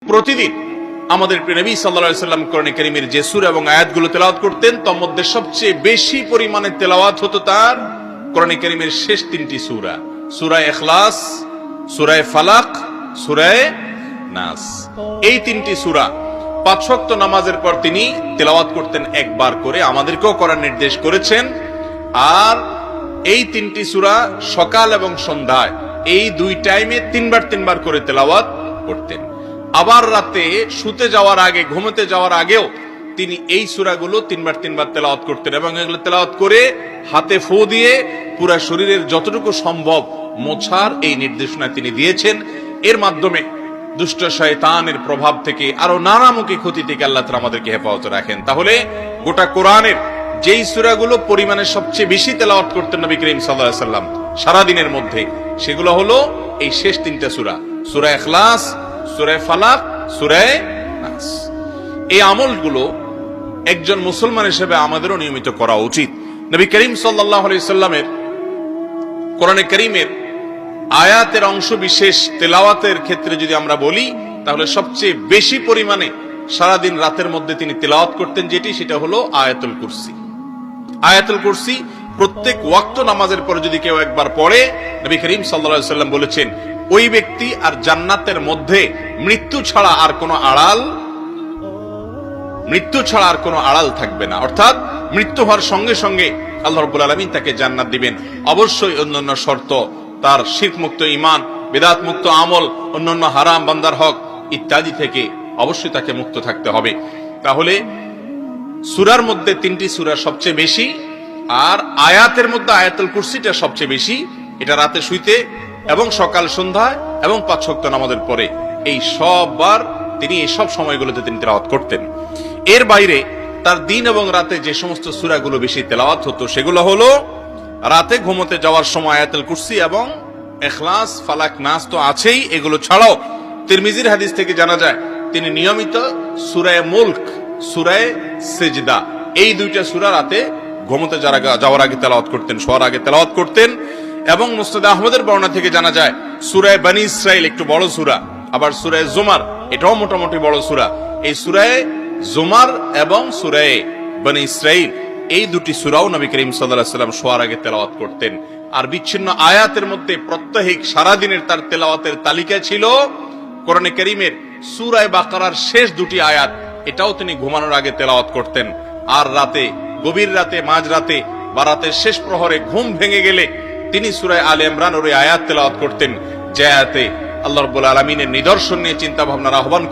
প্রতিদিন আমাদের প্রিয় নবী সাল্লাল্লাহু আলাইহি ওয়াসাল্লাম কোরআন কারীমের যে সূরা এবং আয়াতগুলো তেলাওয়াত করতেন তার মধ্যে সবচেয়ে বেশি পরিমাণে তেলাওয়াত হতো তার কোরআন কারীমের শেষ তিনটি সূরা, সূরা ইখলাস, সূরা ফালাক, সূরা নাস। এই তিনটি সূরা পাঁচ ওয়াক্ত নামাজের পর তিনি তেলাওয়াত করতেন একবার করে, আমাদেরকেও করার নির্দেশ করেছেন। আর এই তিনটি সূরা সকাল এবং সন্ধ্যায় এই দুই টাইমে তিনবার করে তেলাওয়াত করতেন। আবার রাতে শুতে যাওয়ার আগে, ঘুমোতে যাওয়ার আগেও তিনি এই সূরাগুলো তিনবার তেলাওয়াত করতেন এবং এগুলো তেলাওয়াত করে হাতে ফু দিয়ে পুরা শরীরের যতটুকু সম্ভব মোছার এই নির্দেশনা তিনি দিয়েছেন। এর মাধ্যমে দুষ্ট শয়তানের প্রভাব থেকে আরো নানামুখী ক্ষতি থেকে আল্লাহ তাআলা আমাদেরকে হেফাজত রাখেন। তাহলে গোটা কোরআনের যেই সূরাগুলো পরিমাণে সবচেয়ে বেশি তেলাওয়াত করতেন নবী করিম সাল্লাল্লাহু আলাইহি ওয়াসাল্লাম সারা দিনের মধ্যে, সেগুলো হলো এই শেষ তিনটা সূরা, সূরা ইখলাস, সূরা ফালাক, সূরা নাস। এই আমলগুলো একজন মুসলমান হিসেবে আমাদেরও নিয়মিত করা উচিত। নবী করিম সাল্লাল্লাহু আলাইহি ওয়াসাল্লামের কোরআনে কারীমের আয়াতের অংশ বিশেষ তেলাওয়াতের ক্ষেত্রে যদি আমরা বলি, তাহলে সবচেয়ে বেশি পরিমাণে সারাদিন রাতের মধ্যে তিনি তেলাওয়াত করতেন যেটি, সেটা হলো আয়াতুল কুরসি। আয়াতুল কুরসি প্রত্যেক ওয়াক্ত নামাজের পরে যদি কেউ একবার পড়ে, নবী করিম সাল্লাল্লাহু আলাইহি ওয়াসাল্লাম বলেছেন ওই ব্যক্তি আর জান্নাতের মধ্যে মৃত্যু ছাড়া আর কোনো আড়াল থাকবে না। অর্থাৎ মৃত্যু হওয়ার সঙ্গে সঙ্গে আল্লাহ রাব্বুল আলামিন তাকে জান্নাত দিবেন। অবশ্যই অন্যান্য শর্ত, তার শিরক মুক্ত ঈমান, বিদআত মুক্ত আমল, অন্যান্য হারাম বান্দার হক ইত্যাদি থেকে অবশ্যই তাকে মুক্ত থাকতে হবে। তাহলে সূরার মধ্যে তিনটি সূরা সবচেয়ে বেশি, আর আয়াতের মধ্যে আয়াতুল কুরসিটা সবচেয়ে বেশি। এটা রাতে শুইতে এবং সকাল সন্ধ্যায় এবং পাঁচ ওয়াক্ত নামাজের পরে এই সববার তিনি এই সব সময়গুলোতে তিনি তেলাওয়াত করতেন। এর বাইরে তার দিন এবং রাতে যে সমস্ত সূরাগুলো বেশি তেলাওয়াত হতো সেগুলো হলো রাতে ঘুমোতে যাওয়ার সময় আয়াতুল কুরসি এবং ইখলাস, ফালাক, নাস তো আছেই। এগুলো ছাড়াও তিরমিজির হাদিস থেকে জানা যায় তিনি নিয়মিত সূরা মুলক, সূরা সিজদা, এই দুইটা সূরা রাতে ঘুমোতে যাওয়ার আগে তেলাওয়াত করতেন, শোয়ার আগে তেলাওয়াত করতেন। এবং মুসনাদ আহমদের বর্ণনা থেকে জানা যায় সূরা বনী ইসরাইল একটু বড় সূরা, আবার সূরা জুমার এটাও মোটামুটি বড় সূরা। এই সূরা জুমার এবং সূরা বনী ইসরাইল এই দুটি সূরাও নবী করিম সাল্লাল্লাহু আলাইহি ওয়াসাল্লাম শোয়ার আগে তেলাওয়াত করতেন। আর বিচ্ছিন্ন আয়াতের মধ্যে প্রত্যেক সারা দিনের তার তেলাওয়াতের তালিকা ছিল কোরআনে কারীমের সূরা বাকারার শেষ দুটি আয়াত, এটাও তিনি ঘুমানোর আগে তেলাওয়াত করতেন। আর রাতে, গভীর রাতে, মাঝরাতে বা রাতের শেষ প্রহরে ঘুম ভেঙে গেলে তিনি সূরা আলে ইমরানের ওই আয়াত তেলাওয়াত করতেন, যে আয়াতে আল্লাহ রাব্বুল আলামিনের নিদর্শন নিয়ে চিন্তা ভাবনার আহ্বান